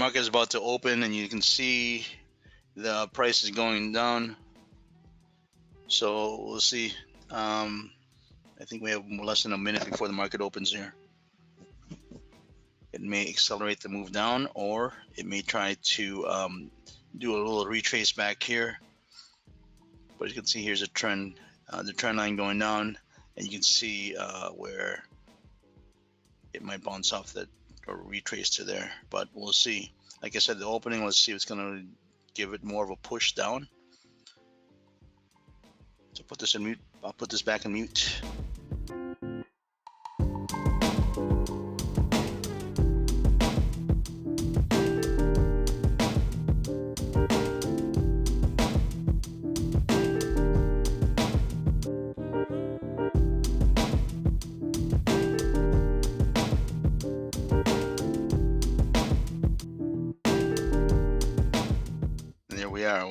market is about to open, and you can see the price is going down. So we'll see. I think we have less than a minute before the market opens here. It may accelerate the move down, or it may try to do a little retrace back here. But you can see here's a trend, the trend line going down, and you can see where it might bounce off that or retrace to there. But we'll see. Like I said, the opening, let's see if it's going to give it more of a push down. So put this in mute. I'll put this back in mute.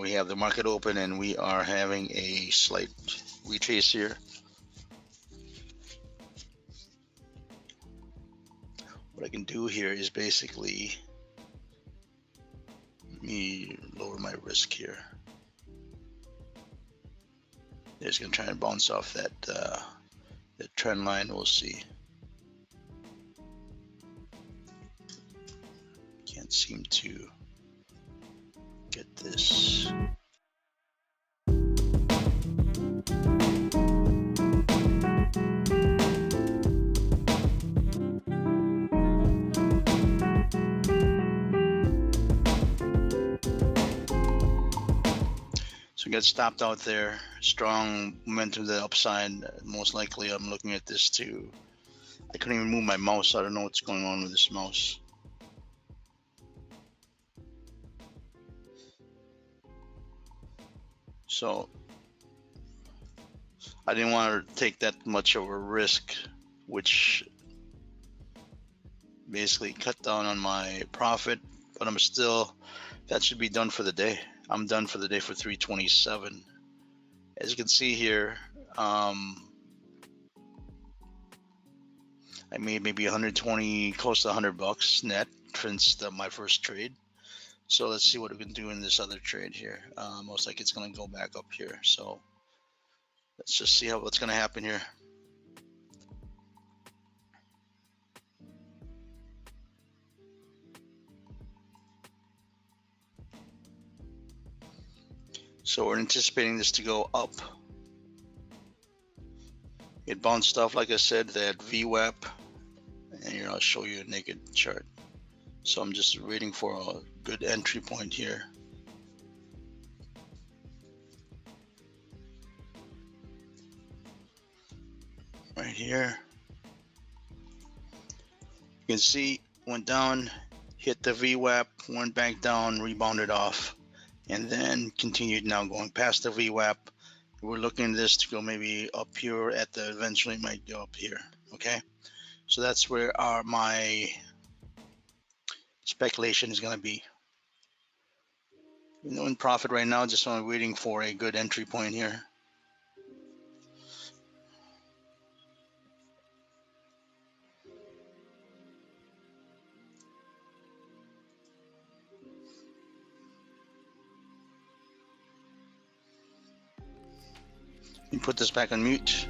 We have the market open, and we are having a slight retrace here. What I can do here is basically let me lower my risk here. It's going to try and bounce off that trend line. We'll see. Can't seem to get this. So we got stopped out there. Strong momentum to the upside. Most likely I'm looking at this too. I couldn't even move my mouse. I don't know what's going on with this mouse. So I didn't want to take that much of a risk, which basically cut down on my profit, but I'm still, that should be done for the day. I'm done for the day for 327. As you can see here, I made maybe 120, close to 100 bucks net since my first trade. So let's see what we can do in this other trade here. Most like it's going to go back up here. So let's just see what's going to happen here. So we're anticipating this to go up. It bounced off, like I said, that VWAP, and here I'll show you a naked chart. So I'm just waiting for a good entry point here. Right here. You can see went down, hit the VWAP, went back down, rebounded off, and then continued now going past the VWAP. We're looking at this to go maybe up here at the, eventually it might go up here. Okay, so that's where my speculation is going to be. In profit right now, just only waiting for a good entry point here. Let me put this back on mute.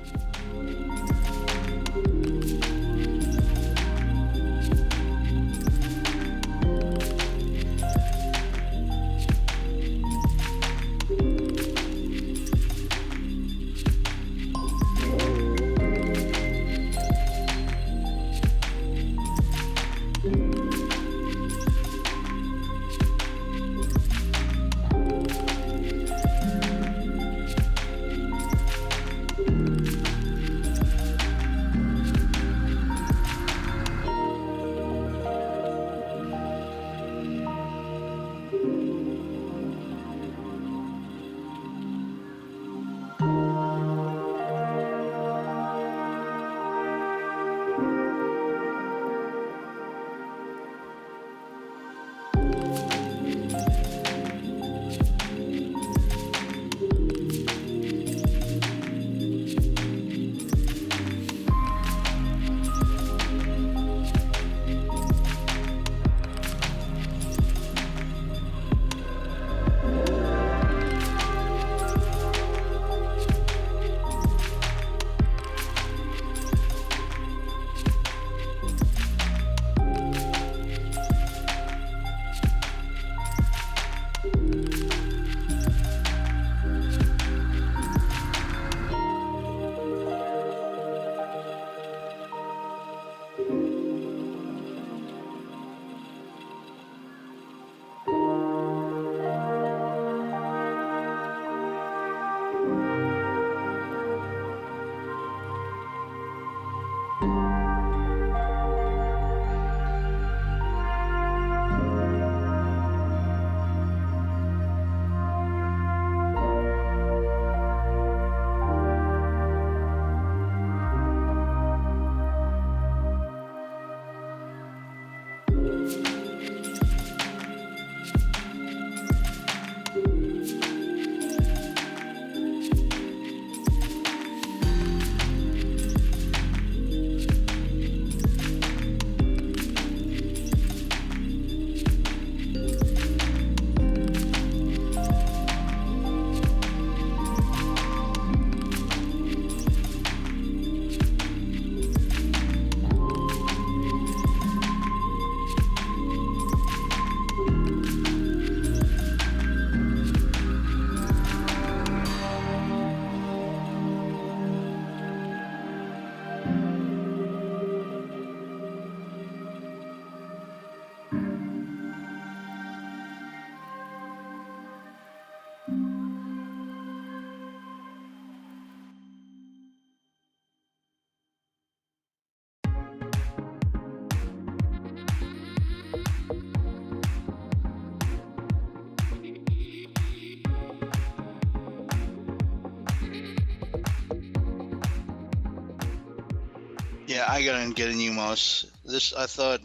Yeah, I gotta get a new mouse. This I thought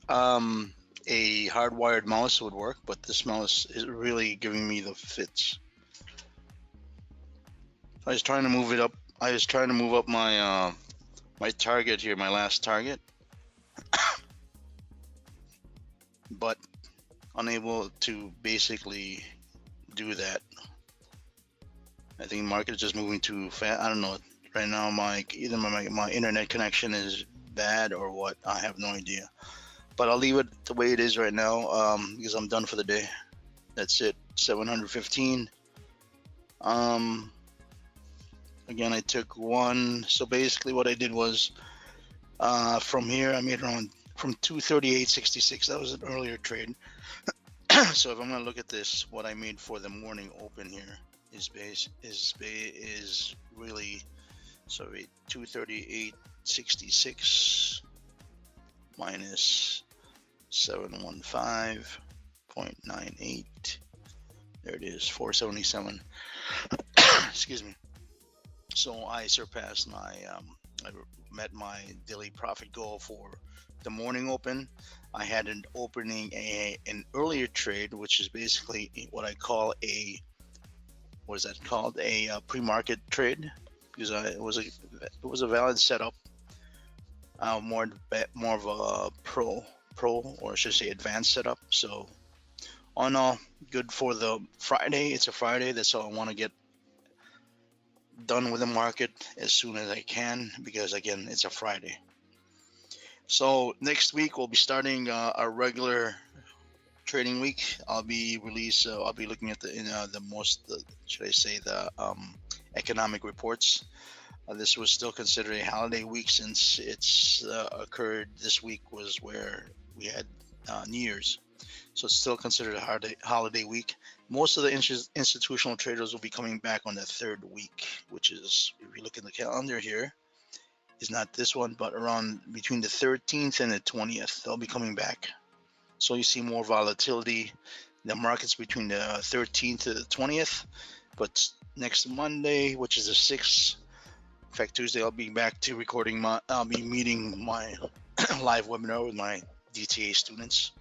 a hardwired mouse would work, but this mouse is really giving me the fits. I was trying to move it up. I was trying to move up my target here, my last target, but unable to basically do that. I think the market is just moving too fast. I don't know. Right now, either my internet connection is bad or what. I have no idea. But I'll leave it the way it is right now because I'm done for the day. That's it. 715. Again, I took one. So basically, what I did was from here, I made around from 238.66. That was an earlier trade. So if I'm gonna look at this, what I made for the morning open here is really, sorry, 238.66 minus 715.98. There it is, 477. Excuse me. So I surpassed I met my daily profit goal for the morning open. I had an an earlier trade, which is basically what I call what is that called? A pre-market trade, because it was a valid setup. More of a pro, or I should say advanced setup. So on all, good for the Friday. It's a Friday. That's all I want to get done with the market as soon as I can, because again, it's a Friday. So next week we'll be starting our regular trading week. I'll be looking at should I say, the economic reports. This was still considered a holiday week, since it's occurred this week was where we had New Year's. So it's still considered a holiday week. Most of the institutional traders will be coming back on the third week, which is, if you look at the calendar here, is not this one, but around between the 13th and the 20th, they'll be coming back. So you see more volatility in the markets between the 13th to the 20th. But next Monday, which is the 6th, in fact, Tuesday, I'll be back to recording I'll be meeting my live webinar with my DTA students.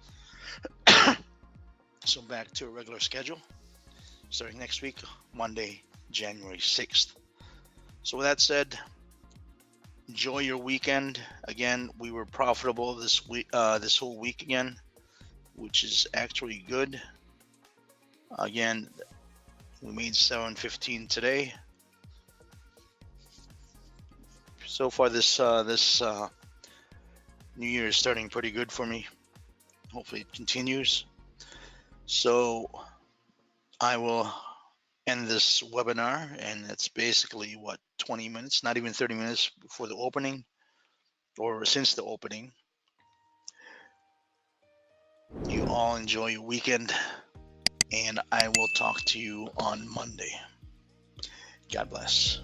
So back to a regular schedule, starting next week, Monday, January 6th. So with that said, enjoy your weekend. Again, we were profitable this week, this whole week again, which is actually good. Again, we made 715 today. So far, this New Year is starting pretty good for me. Hopefully, it continues. So I will end this webinar, and it's basically 20 minutes, not even 30 minutes before the opening, or since the opening. You all enjoy your weekend, and I will talk to you on Monday. God bless.